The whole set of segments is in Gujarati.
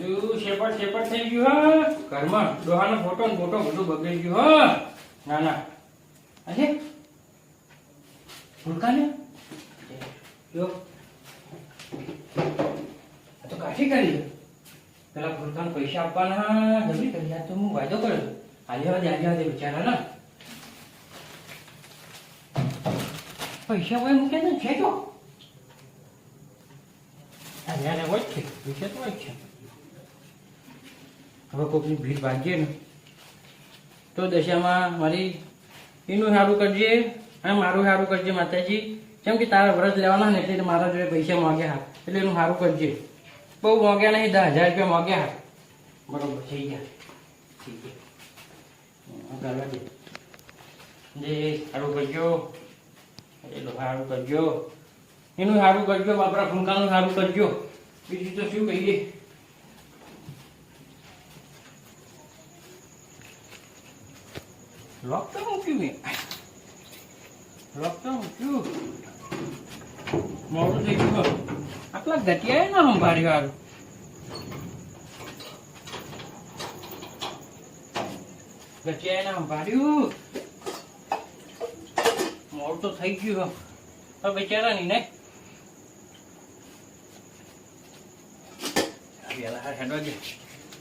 બધું શેપટ થઈ ગયું હા ઘરમાં ડોહાનો ફોટો ને ફોટો બધું બગડી ગયું હા ના ના અરે ફૂલકાને જો આ તો કાઠી કરી પેલા ફૂલકાને પૈસા આપવાના જલ્દી કરી આ તો હું વાયદો કર્યો આજે બિચારા ને પૈસા કોઈ મૂકે ને છે તો આજે હોય છે પૈસા તો હોય છે હવે કોઈની ભીડ ભાગીએ ને તો દશામાં મારી એનું સારું કરજે અને મારું સારું કરજે માતાજી કેમ કે તારા વ્રત લેવાના ને એટલે મારા જોડે પૈસા માંગ્યા હા એટલે એનું સારું કરજે બહુ માંગ્યા નહીં 10,000 રૂપિયા માંગ્યા હા બરોબર થઈ ગયા ઠીક છે કરવા દે જે સારું કરજો એટલું સારું કરજો એનું સારું કરજો બાપરા ફૂંકાનું સારું કરજો બીજું તો શું કહીએ લોક તો મૂક્યું મેં લોક તો મૂક્યું મોડું થઈ ગયું આટલા ઘટિયા ના સંભાળ્યું હારું ઘટિયા ના સંભાળ્યું મોડું તો થઈ ગયું હવે બિચારા ની ને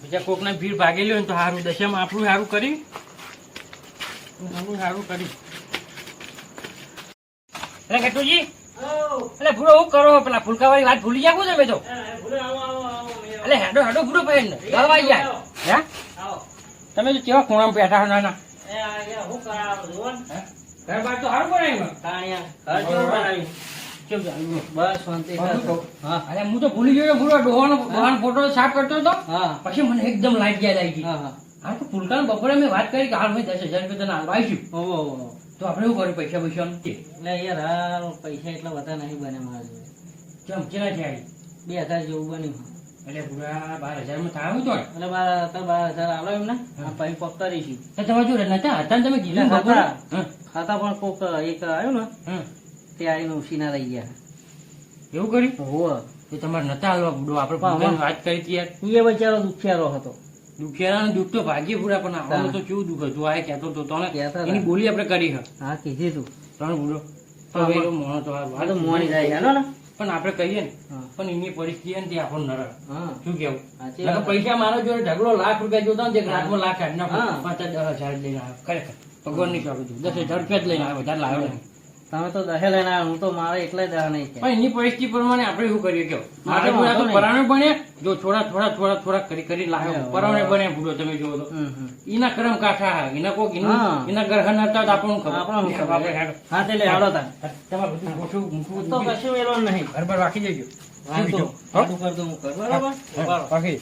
બીજા કોક ના ભીડ ભાગેલી હોય તો સારું દશામાં આપણું સારું કરી સારું કરી એટલે કેટુજી એટલે ભૂરો હું કરો પેલા ફૂલકાવાળી વાત ભૂલી જાગું તમે તો એટલે હેડો હેડો ભૂરો પહેર ને આવી જાય હે તમે તો કેવા ખૂણામાં બેઠા નાના ઘર બાર તો સારું બનાવ્યું બસ શાંતિ અરે હું તો ભૂલી ગયો પૂરો ડોહાનો ફોટો સાફ કરતો હતો પછી મને એકદમ લાઈટ યાદ આવી ગઈ હા તો ફૂલકાન બપોરે મેં વાત કરી કે હાલ મેં 10,000 રૂપિયા તને આલવા આવીશું તો આપણે શું કર્યું પૈસા એટલે યાર હાલ પૈસા એટલા બધા નહીં બને મારા જોડે કેમ કેટલા છે 2,000 જેવું બન્યું એટલે પૂરા 12,000 માં થાયું તો એટલે મારા 12,000 આલો એમ ને પછી પકડીશું તો તમારા જોડે નતા હતા ને તમે કીધું ખાતા પણ કોક એક આવ્યું ને તે આવીને ઉસીના રહી ગયા એવું કર્યું હોવ તો તમારે નતા હાલવા બુડો આપણે વાત કરી હતી યાર એ બચારો દુખિયારો હતો દુખિયારા દુઃખ તો ભાગ્ય પૂરા પણ આવવાનું તો કેવું દુઃખ હતું આ કહેતો તો તને એની બોલી આપણે કરી હા કીધી તું ત્રણ બુડો તો મોણો તો આ તો મોણી જાય હાલો ને પણ આપણે કહીએ ને પણ એની પરિસ્થિતિ ને તે આપણને નરક શું કેવું સાચી પૈસા મારો જોડે ઢગલો લાખ રૂપિયા જોતા ને લાખમાં લાખ કાઢી નાખો 5,000 લઈને આવ્યો ખરેખર ભગવાન ની ચોકી 10,000 રૂપિયા જ લઈને આવ્યો વધારે લાવ્યો નહીં તમે તો 10 લઈને આવ્યા હું તો મારે એકલા દહ નહીં પણ એની પરિસ્થિતિ પ્રમાણે આપણે શું કરીએ કેવું મારે પૂરા તો પરાણે બન્યા જો થોડા કરી લાવ્યો પરાણે બન્યા ભૂલો તમે જોવો તો એના કરમ કાઠા એના કોક એના ગ્રહ નતા આપણને ખબર હા તે લે હાલો તા તમારે બધું ગોઠવું મૂકવું તો કશું વેલો નહીં ઘર રાખી દેજો હાડું કર દઉં હું કર બરાબર બાકી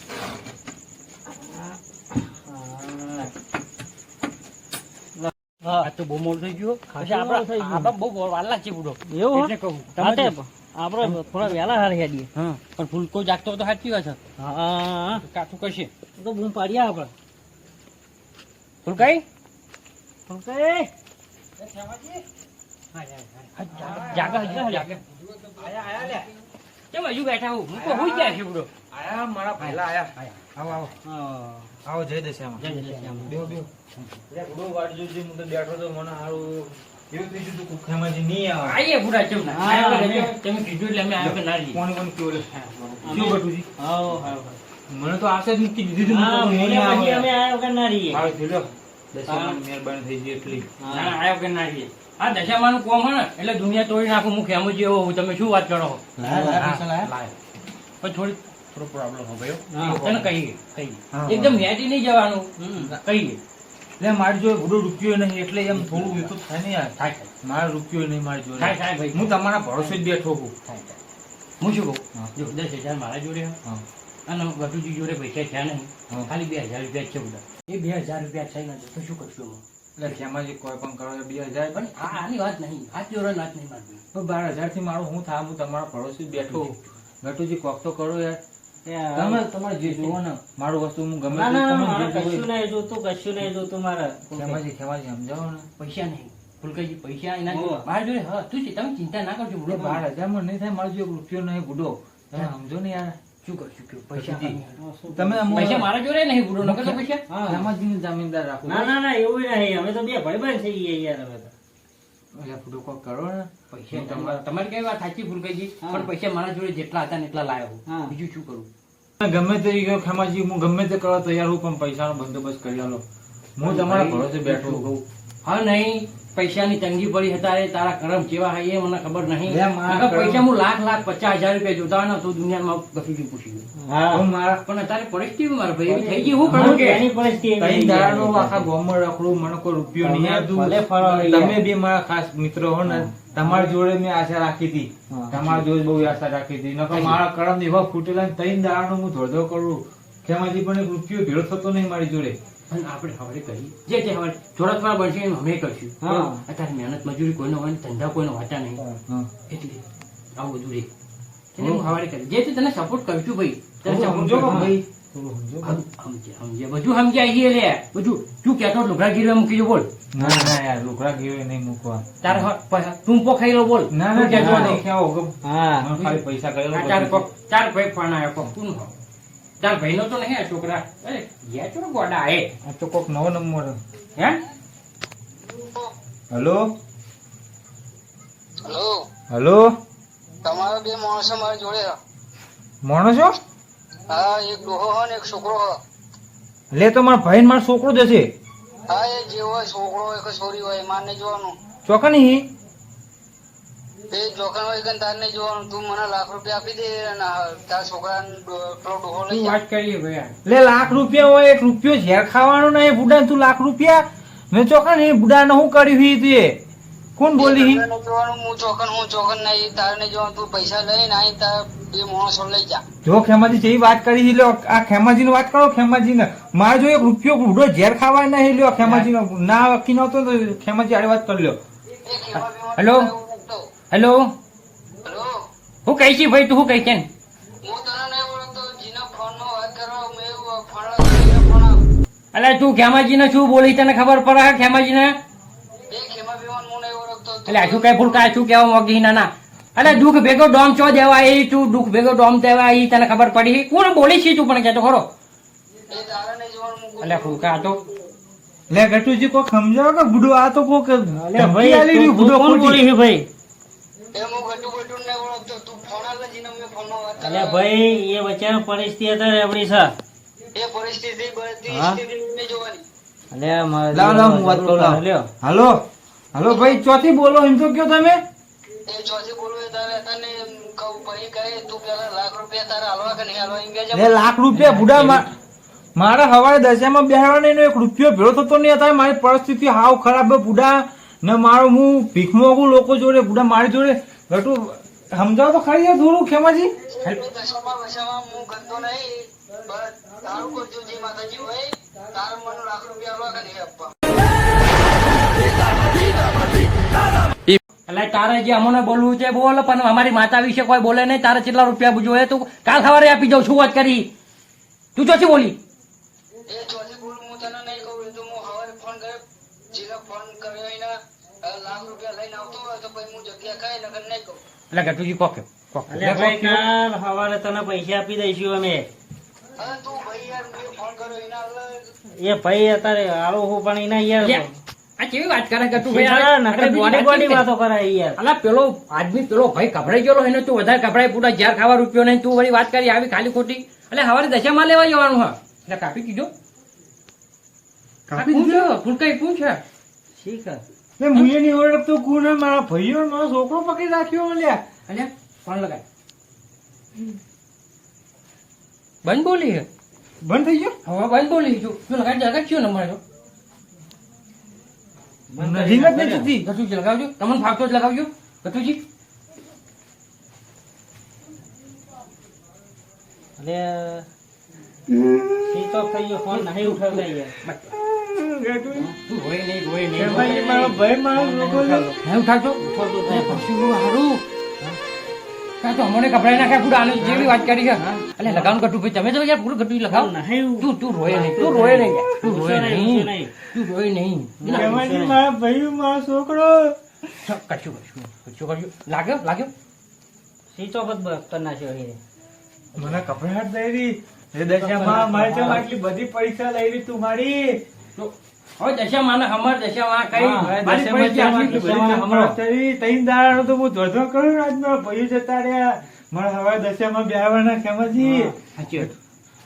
આ તો બહુ મોડું થઈ ગયું પછી આપણે બહુ વાર લાગશે બુડો એવું એટલે કહું આપણે થોડા વહેલા હાર હેડીએ હા પણ ફૂલકો જાગતો તો સાચી વાત છે હા કાઠું કરશે તો બૂમ પાડીએ આપણે ફૂલકાઈ કેમ હજુ બેઠા હું તો હોઈ ગયા છે બુડો આયા મારા પહેલા આયા આવો આવો જય દશામાં બેહો બુડો વાટ જોજી હું તો બેઠો તો મને હારું એવું થઈ ગયું કુખામાંથી નહીં આવે આઈએ બુડા કેમ ના તમે કીધું એટલે અમે આવ્યો કે ના લઈએ કોણ કેવું લે શું બટુજી મને તો આશે જ મૂકી દીધી અમે આવ્યો કે ના રહીએ હાલ થયો દશામાં મહેરબાની થઈ ગઈ એટલી ના આવ્યો કે ના લઈએ આ દશામાનું કોમ હે ને એટલે દુનિયા તોડી નાખું હું કેમ જેવો હું તમે શું વાત કરો પણ થોડો પ્રોબ્લેમ હો ભાઈ તને કહીએ એકદમ નેટી નહીં જવાનું કહીએ એટલે મારી જોડે ગુડો રૂપિયો નહીં એટલે એમ થોડું એ તો થાય ને યાર થાય મારો રૂપિયો નહીં મારી જોડે થાય ભાઈ હું તમારા ભરોસે જ બેઠો છું હું શું કહું જો 10,000 મારા જોડે અને વટુજી જોડે પૈસા થયા નહીં ખાલી 2,000 રૂપિયા છે બધા એ 2,000 રૂપિયા થઈ નથી તો શું કરશું એટલે ખેમાજી કોઈ પણ કરો 2,000 પણ આની વાત નહીં હાથ જોડે વાત નહીં મારવી તો 12,000 થી મારું હું થાય હું તમારા ભરોસે જ બેઠો ગટુજી કોક તો કરો યાર તમે તમારે જે જોવો ને મારું વસ્તુ હું ગમે કશું નહીં જોતું મારે ખેમાજી સમજાવો ને પૈસા નહીં ફૂલકાજી પૈસા એના મારા જોડે હા તું તમે ચિંતા ના કરજો 12,000 માં નહીં થાય મારો જો રૂપિયો નહીં ગુડો તમે સમજો ને યાર શું કરશું કયો? પૈસા કટુજી, કાઢી. તમે પૈસા મારા જોડે નહીં બુડો નકર તો પૈસા હા. ખેમાજીને જામીનદાર રાખો. ના ના ના એવું નહીં, અમે તો બે ભાઈબંધ છીએ યાર અમે તો. એટલે ફૂટો કોક કરો ને. પૈસા તમારી કઈ વાત સાચી ફૂલકાઈજી, હા. પણ પૈસા મારા જોડે જેટલા હતા ને એટલા લાયો હા. હું. બીજું શું કરું? ગમે તે ગયો ખેમાજી, હું ગમે તે કરવા તૈયાર હું, પણ પૈસાનો બંદોબસ્ત કરી આલો. હું તમારા ભરોસે બેઠો છું. હા નહીં, પૈસાની તંગી પડી હતા એ તારા કરમ કેવા હોય એ મને ખબર નહીં. લે, મારા નકર કરમ- પૈસા હું લાખ 50,000 રૂપિયા જોતા હોય ને તો દુનિયામાં ગફુજી પૂછી ગયું. હા. હું મારા પણ અત્યારે પરિસ્થિતિ મારા ભાઈ એવી થઈ ગઈ, હું કરું હા, કે એની પરિસ્થિતિ એવી ત્રણ થઈ દાડાનો ગઈ. આખા ગામમાં રખડું, મને કોઈ રૂપિયો નહીં તમે આવતું. ભલે ફરો યાર. તમે બી મારા ખાસ મિત્ર હો ને, તમારી જોડે મેં આશા રાખી હતી. હા. તમારી જોડે બહુ આશા રાખી હતી. નકર મારા કરમ એવા ફૂટેલા ને ત્રણ દાડાનો હું ધોધો કરું. ખેમાજી પણ એક રૂપિયો ભેળો થતો નહીં મારી જોડે. અને આપણે હવે કરી જે તે હવે થોડા થોડા બનશે એમ અમે કરશું. હા. અત્યારે મહેનત મજૂરી કોઈનો હોય ને ધંધા કોઈનો હોતા નહીં, હા. એટલે આવું બધું રે એટલે હું હવારે કરી જે તે તને સપોર્ટ કરશું ભાઈ, તને થોડું support સમજો કરશું. કે ભાઈ, થોડું સમજો કે. સમજ્યા બધું સમજ્યા છીએ લે બધું. તું કહેતો લુગડા ગીરવા મૂકી દો બોલ. ના ના યાર, લોકડા ગીરે નહીં મૂકવા. તારે ટૂંપો ખાઈ લો બોલ. ના તું ના, કહેતો કહેવા હતો. નહીં, કહેવા વગર. હા. મને ખાલી પૈસા કરેલો આ ચાર બધું. ચાર ભાઈ ફોન આવ્યો કોક તું હો. ચાર ભાઈ નો તો નહીં આ છોકરા. અરે યા ચોરો ગોડા હે આ તો કોક નવો નંબર. હે હલો હલો, હલો, તમારા બે માણસો મારી જોડે છે. માણસો? હા, એક ડોહો હો ને એક છોકરો હો. લે તો મારા ભાઈ ને મારો છોકરો જશે. હા, એ જે હોય છોકરો હોય કે છોરી હોય માર નહીં જોવાનું. ચોકા નહીં. એ જોખમ હોય કે તાર નહીં જોવાનું. તું મને લાખ રૂપિયા આપી દે અને તારા છોકરાને પેલો ડોહો લઈ શું જા. વાત કરીએ ભાઈ આ? લે લાખ રૂપિયા હોય, એક રૂપિયો ઝેર ખાવાનો નહીં બુડા. તું લાખ રૂપિયા મેં ચોકા નહીં બુડા ને હું કર્યું હી તું એ કોણ બોલી હી? તારે નહીં જોવાનું. હું ચોકન નહીં. તારે નહીં જોવાનું. તું પૈસા લઈને આઈ તાર બે માણસો લઈ જા. જો ખેમાજી જેવી વાત કરી છે, લ્યો આ ખેમાજી ની વાત કરો. ખેમાજી ને મારે જો એક રૂપિયો બુડો ઝેર ખાવા નહીં, લ્યો ખેમાજી નો ના વકી નતો તો ખેમાજી આડી વાત કરી લ્યો. એ ખેમા બીમાર હેલો? એવું રાખતો. હેલો, હેલો, હું કહી છી ભાઈ, તું શું કહી છે ને? હું તને નહીં ઓળખતો. જીના ફોનમાં વાત કરો. મેં ફોન આપ. અલ્યા તું ખેમાજી ને શું બોલી તને ખબર પડે હે ખેમાજી ને? એ ખેમા બીમાર હું નહીં ઓળખતો. એટલે શું કઈ ભૂલકા શું કેવા મોગી ના ના. અલે દુઃખ ભેગો ડોમ ચો દેવા એ તું દુઃખ ભેગો ડોમ દેવા એ તને ખબર પડી? કોણ બોલી છી તું પણ કહેતો ખરો? એ તારે નહીં જોવાનું. હું અલ્યા ભૂલકા આ તો લે ગટુજી કોક સમજાવો કે બુડો આ તો કોક અલ્યા ભાઈ, તું કોણ બોલી છે ભાઈ? એ હું ગટુ નહીં ઓળખતો. તું ફોન આલે જીને મેં ફોનમાં વાત અલ્યા કરી. ભાઈ, એ બચારો પરિસ્થિતિ અત્યારે એવડી છે. એ પરિસ્થિતિ બધી હા? સ્થિતિ નહીં જોવાની. અલ્યા મારે લાવ લાવ હું વાત કરું લાવ. લ્યો. હાલો હાલો ભાઈ, ચોથી બોલો એમ તો કયો તમે. એ ચોથી બોલવું એ તારે તને કહું ભાઈ કહે તું પેલા લાખ રૂપિયા તારે હાલવા કે નહીં હાલવા એમ કે લે લાખ રૂપિયા બુડા મારા હવારે દશામાં બેહવા નહીં એક રૂપિયો ભેળો થતો નહીં. હતા મારી પરિસ્થિતિ હાવ ખરાબ હે બુડા ને મારો હું ભીખ મોગું લોકો જોડે બુડા મારી જોડે ગટુ સમજાવો તો ખરી યાર થોડું ખેમાજી. દશામાં વશામાં હું ગંદો નહીં. બસ તારું કરજો જે માતાજી હોય તારે મને લાખ રૂપિયા હાલવા કે નહીં આપવા. એટલે તારે જે અમને બોલવું છે બોલ, પણ અમારી માતા વિશે કોઈ બોલે નહીં. તારે કેટલા રૂપિયા જોઈએ તું કાલ સવારે આપી દઉં. શું વાત કરી તું? ચોથી બોલી? એ ચોથી બોલું હું તને નહીં કહું. એ તો હું સવારે ફોન કર્યો. જીને ફોન કર્યો એના લાખ રૂપિયા લઈને આવતો હોય તો પછી હું જગ્યા ખાઈ નગર નહીં કહું. એટલે ગટુજી કોક અલ્યા ભાઈ, કાલ સવારે તને પૈસા આપી દઈશું અમે. હા તું ભાઈ યાર મેં ફોન કર્યો એના હાલ એ ભાઈ અત્યારે આવો હું પણ એના યાર આ કેવી વાત કરે ગટુ શીખવાડો ને, ભાઈ? ગોડી ગોડી વાતો કરાય યાર. અલા પેલો આદમી પેલો ભાઈ ગભરાઈ ગયેલો એને તું વધારે ગભરાઈ પૂરા ઝેર ખાવા રૂપિયો નહીં. તું વળી વાત કરી આવી ખાલી ખોટી. એટલે સવારે દશામાં લેવા જવાનું હા. એટલે કાપી કીધો કાપી કોણ છે? ફૂલકાઈ કોણ છે? શીખ. લે મુએ નહીં ઓળખતો કોણ હે? મારા ભાઈઓ મારો છોકરો પકડી રાખ્યો. લ્યા અલ્યા ફોન લગાય. બંધ બોલી છે બંધ થઈ ગયો. હવે બંધ બોલી છું. તું લગાડી લગાડ કયો નંબર છે? રીંગ જ નહીં થતી. ગટુજી લગાવજો. તમને ફાવતો જ લગાવજો ગટુજી. અલ્યા સ્વિચ ઓફ થઈ ગયો ફોન, નહીં ઉઠાવતા યાર. તું રોય નહીં રોય નહીં. ખેમાજી મારો ભાઈ મારો છોકરો છે. હે ઉઠાડજો. ઉઠાવતો અરે થાય. પછી બહુ હારું. કાં તો અમને કપડાઈ નાખ્યા પૂરા. આને જેવી વાત કરી છે. અલે લગાવનું ગટુ ભાઈ તમે તો યાર પૂરું ગટુ લગાવ. નહીં. તું રોય નહીં. તું રોય નહીં યાર. તું રોય ઉઠશે નહીં. નહીં. તું રોય નહીં. ખેમાજી મારા ભાઈ મારો છોકરો. કશું લાગ્યો લાગ્યો. સ્વિચ ઓફ જ કરી નાખ્યો છે. મને કપડાટ લઈ રહી એ દશામાં મારે છે આટલી બધી પરીક્ષા લઈ રહી તું મારી તો હવે દશામાં હમર દશામાં કઈ હા, મારી દશામાં પરિસ્થિતિ આટલી બધી દશામાં સાંભળો. હમણાં થઈ, ત્રણ દાડાનો તો હું ધોધો કરું ને આજ મારા ભાઈઓ જતા રહ્યા મારે હવે દશામાં બેહવાના ખેમાજી સાચી વાત.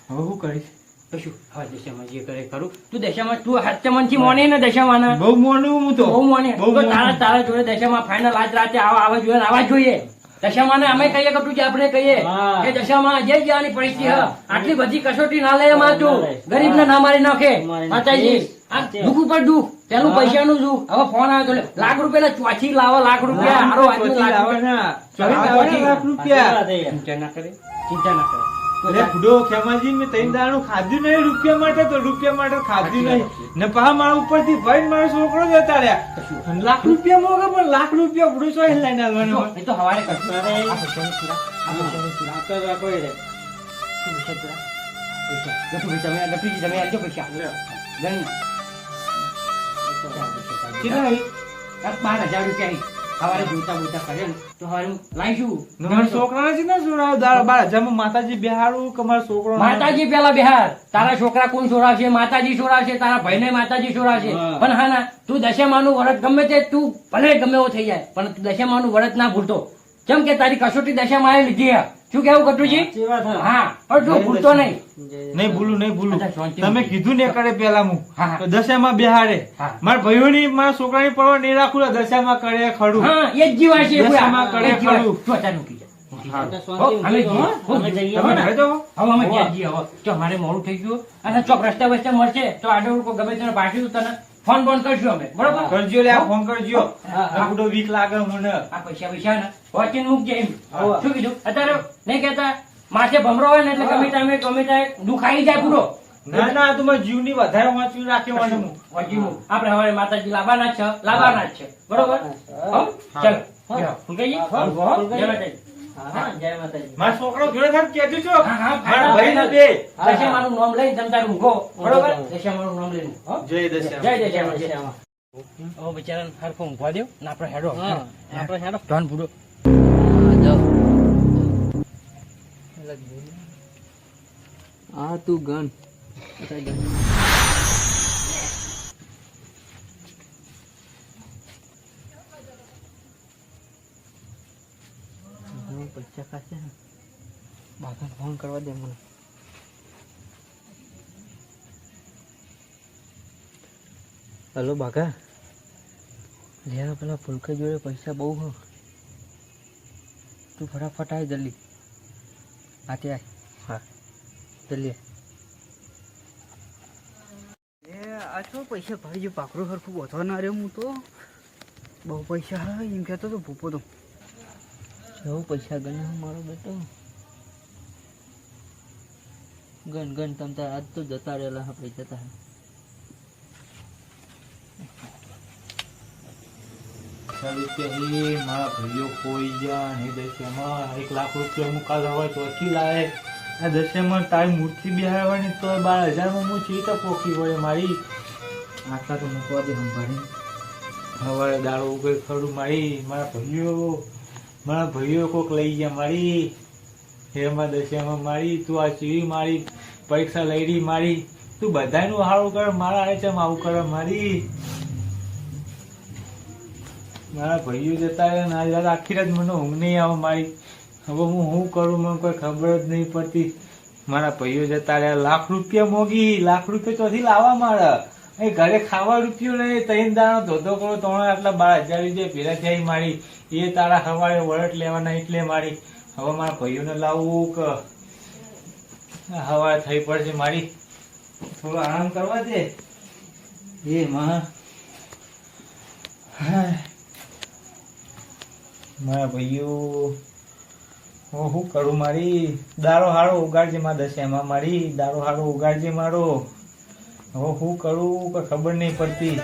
હવે શું કરીશ તો શું હવે દશામાં જે કરે ખરું તું દશામાં તું હાથમનથી મોને ને દશામાં બહુ મોનું હું તો બહુ મોને બહુ તો મોનું. તારા જોડે દશામાં ફાઇનલ આજ રાતે આવા જોઈએ ને આવા જ જોઈએ દશામાં ને અમે કહીએ કે તું જે આપણે કહીએ હા. કે દશામાં જે જવાની પરિસ્થિતિ હ આટલી બધી કસોટી ના લે એમાં તું ના લે. ગરીબ ને ના મારી નાખે મારી માતાજી નાખે. આ દુઃખ ઉપર દુઃખ પેલું હા. પૈસાનું દુઃખ હવે ફોન આવ્યો તો લાખ રૂપિયા ચોથી લાવો લાખ રૂપિયા હારો આદમી લાખ રૂપિયા. લાખ રૂપિયા ચિંતા ના કરે ચિંતા ના કરે અરે બુડો ખેમાજી મેં ત્રણ દાડાનું ખાધું નહીં રૂપિયા માટે તો રૂપિયા માટે ખાધું નહીં ને પાછા મારા ઉપરથી ભાઈ મારો છોકરો જતા રહ્યા અને લાખ રૂપિયા મોગે પણ લાખ રૂપિયા બુડો છો લઈને આવવાનો એ તો હવારે કરશું અરે. આ પૈસાની સુરા, આ પૈસાની સુરા. તો રાખો એ રે. શું પૈસા સુરા? પૈસા. ગટુભાઈ ગટુજી તમે આપજો પૈસા ગણી કેટલા આવી? 12,000 રૂપિયા આવી. હવારે જોતા બોતા કરે ને તો હવારે હું લાવીશું મારા છોકરાને છે ને શું દાળ બાર હજારમાં માતાજી બેહાડું કે મારા છોકરો માતાજી પેલા બિહાર તારા છોકરા કોણ છોડાવશે માતાજી છોડાવશે તારા ભાઈને માતાજી છોડાવશે હા. પણ હા ના તું દશામાનું વ્રત ગમે તે તું ભલે ગમે એવો થઈ જાય પણ તું દશામાનું વ્રત ના ભૂલતો કેમ કે તારી કસોટી દશામાં એ લીધી હે. શું કેવું કટુજી સાચી વાત હા. હા પણ તું ભૂલતો નહીં નહીં ભૂલું નહીં ભૂલું અચ્છા, શાંતિ તમે મૂકી. કીધું ને કરે પેલા હું હા, હા. તો દશામાં બેહાડે હા. મારા ભાઈઓની મારા છોકરાની પડવા નહીં રાખું દશામાં કરે ખડું હા એ જ જીવા છે દશામાં કરે એ જ જીવા. ખરું. તું અત્યારે મૂકી જા. મૂકી જા. તો હો, શાંતિ અમે મૂકી દો, જઈએ. હો. અમે જઈએ. તમે ઘરે તો હવે અમે ક્યાં જઈએ હવે જો મારે મોડું થઈ ગયું અને ચોક રસ્તા વસ્તે મળશે તો આડો રૂપો ગમે તેને પાછું તને ફોન બોન કરશું અમે બરોબર કરજો લે આ ફોન કરજો હા, હા. બુડો વીક લાગે મને આ પૈસા ને વાંચીને મૂકજે એમ હા. શું કીધું અત્યારે નહીં કહેતા માથે ભમરો હોય ને એટલે ગમે ટાઈમે ગમે ત્યાં દુઃખ આવી જાય પૂરો ના ના આ તો મારા જીવની વધારે વાંચવી રાખ્યો મને હું વાંચી મૂક. આપણે હવે માતાજી લાવવાના જ છે લાવવાના જ છે બરોબર હો? ચાલો હા. જાઓ. ફૂંકાજી? હા. હો? ફૂંકાજી. જય માતાજી. હા, જય માતાજી. મારા છોકરો જોડે ખાલી કહેતું છો હા, હા, મારા ભાઈને ફાઇનલ. દે હા, દશામાનું નામ લઈને તમે તારે ઊંઘો બરોબર હા. દશામાનું નામ લઈને હો? જય દશા જય જય જય જય જય. શ્યામા. હવે બિચારાને હરખો ઊંઘવા દ્યો ને આપણે હેડો હા, આપણે હેડો. ધન પૂરો આ તું ગણ પૈસા ખાશે ને બાપાને ફોન કરવા દે મને હલો બાકા લે પેલા ફૂલકા જોડે પૈસા બહુ હો તું ફટાફટ આય જલ્દી આતે આય હા જલ્દી એ આ છો પૈસા ભાઈ જો પાકડું સરખું બોધવા ના રહ્યો હું તો બહુ પૈસા હા એમ કહેતો તો ભૂપો તો બહુ પૈસા ગણે મારો બેટો ગણ ગણ તમ તાર આજ તો જતા રહેલા હા પૈસા તાર મારા ભાઈઓ કોઈ ગયા ને દશામાં 1 લાખ રૂપિયા હું કાલ હવે ચોથી લાવે આ દશામાં તારી મૂર્તિ બેહાડવાની તો 12,000 હું ચીતા પોકી વળે મારી આટલા તો મૂકવા દે સંભાળી હવે દાડો ઉગર ખડું મારા ભાઈઓ કોક લઈ ગયા મારી હેમાં દશામાં મારી તું આ ચીવી મારી પરીક્ષા લઈ રહી મારી તું બધાનું સારું કર મારા આરે ચમ આવું કરે મારી મારા ભાઈઓ જતા રહ્યા ને આજે આખી રાત મને ઊંઘ નહીં આવે મારી હવે હું શું કરું મને કોઈ ખબર જ નહીં પડતી મારા ભાઈઓ જતા રહ્યા લાખ રૂપિયા ચોથી લાવવા મારા એ ઘરે ખાવા રૂપિયો નહીં 3 દાણો ધોધો કરો તો આટલા 12,000 રૂપિયા ભેગા થઈ મારી એ તારા હવારે વળટ લેવાના એટલે મારી હવે મારા ભાઈઓને લાવવું કે હવારે થઈ પડશે મારી થોડો આરામ કરવા દે એ માં મારા ભાઈઓ હું શું કરું મારી દારો હારો ઉગાડજે મારા દશામાં મારી દારો હારો ઉગાડજે મારો હવે શું કરું કે ખબર નહીં પડતી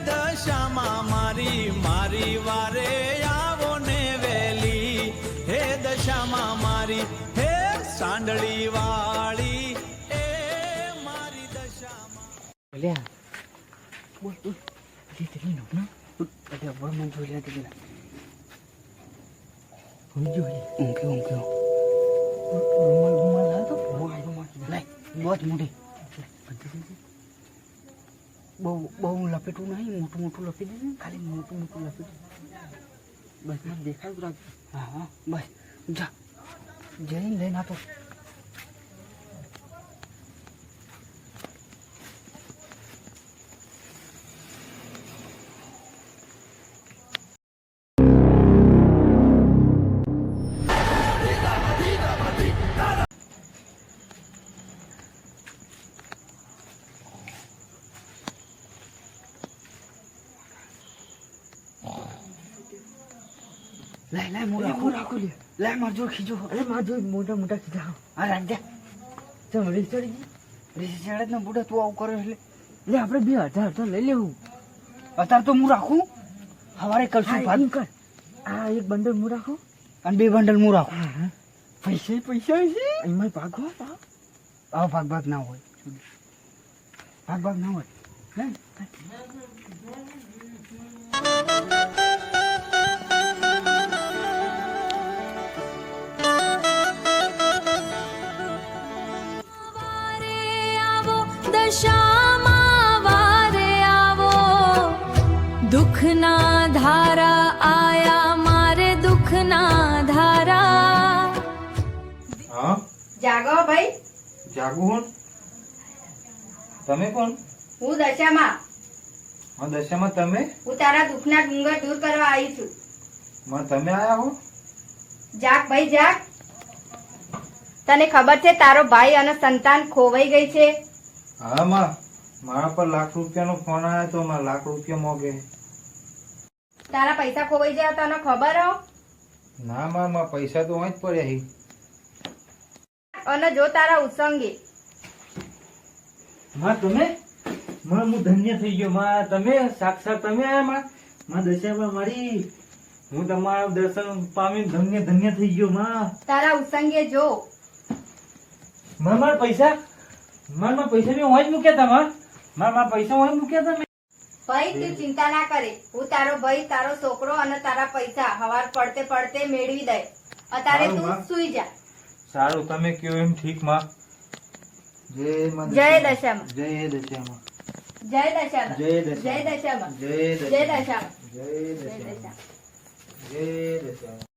દશામાં મારી મારી વારે આવો ને વેલી હે દશામાં મારી હે સાંડળી વાળી એ મારી દશામાં લ્યા બોલ બોલ જે તેની નોકના અરે વળ મન જોઈ લે તે ઊંઘ્યો રૂમાલ લાવ તો લાય બહુ જ મોટી બહુ લપેટું નહીં મોટું લપેટ દે ખાલી મોટું લપેટ બસ મને દેખાડું રાખ હા બસ જા જઈને લઈને આતો લાય મોટા રાખો લે લાય માર જો ખીજો અરે માર જો મોટા ખીજા આ રાખ દે ચમ રીસ ચડી ચડે ને બુડા તું આવું કરે એટલે લે આપણે 2000 લઈ લેવું અત્યારે તો હું રાખું હવારે કરશું ભાગ કર આ એક બંડલ હું રાખું અને 2 બંડલ હું રાખું પૈસા છે એમાં ભાગ ના હોય ભાગ ના હોય લે દશામાં વારે આવો દુઃખના ધારા આયા મારે દુઃખના ધારા હા જાગો ભાઈ જાગુ કોણ તમે કોણ હું દશામાં હા દશામાં તમે હું તારા દુઃખના ડુંગર દૂર કરવા આવી છું માં તમે આયા હો જાગ ભાઈ જાગ તને ખબર છે તારો ભાઈ અને સંતાન ખોવાઈ ગઈ છે હા માં મારા પર ₹1,00,000 ફોન આવ્યો તો માં ₹1,00,000 મોગે તારા પૈસા ખોવાઈ ગયા તને ખબર હો ના માં પૈસા તો અહીં જ પડ્યા હી અને જો તારા ઉસંગે માં તમે માં હું ધન્ય થઈ ગયો માં તમે સાક્ષાત તમે આયા માં દશામાં મારી હું તમારા દર્શન પામી ધન્ય થઈ ગયો માં તારા ઉસંગે જો મારા પૈસા મારા પૈસા મેં હોય જ મૂક્યા તા મારા પૈસા હોય મૂક્યા તા ભાઈ તું ચિંતા ના કરે હું તારો ભાઈ તારો છોકરો અને તારા પૈસા હવાર પડતે મેળવી દે અત્યારે સારું, તું માં. સુઈ જા સારું તમે કયો એમ ઠીક માં જય દશામાં જય દશામાં જય દશામાં જય દશામાં. જય દશામાં જય જય દશામાં જય જય દશામાં દશામાં જય દશામાં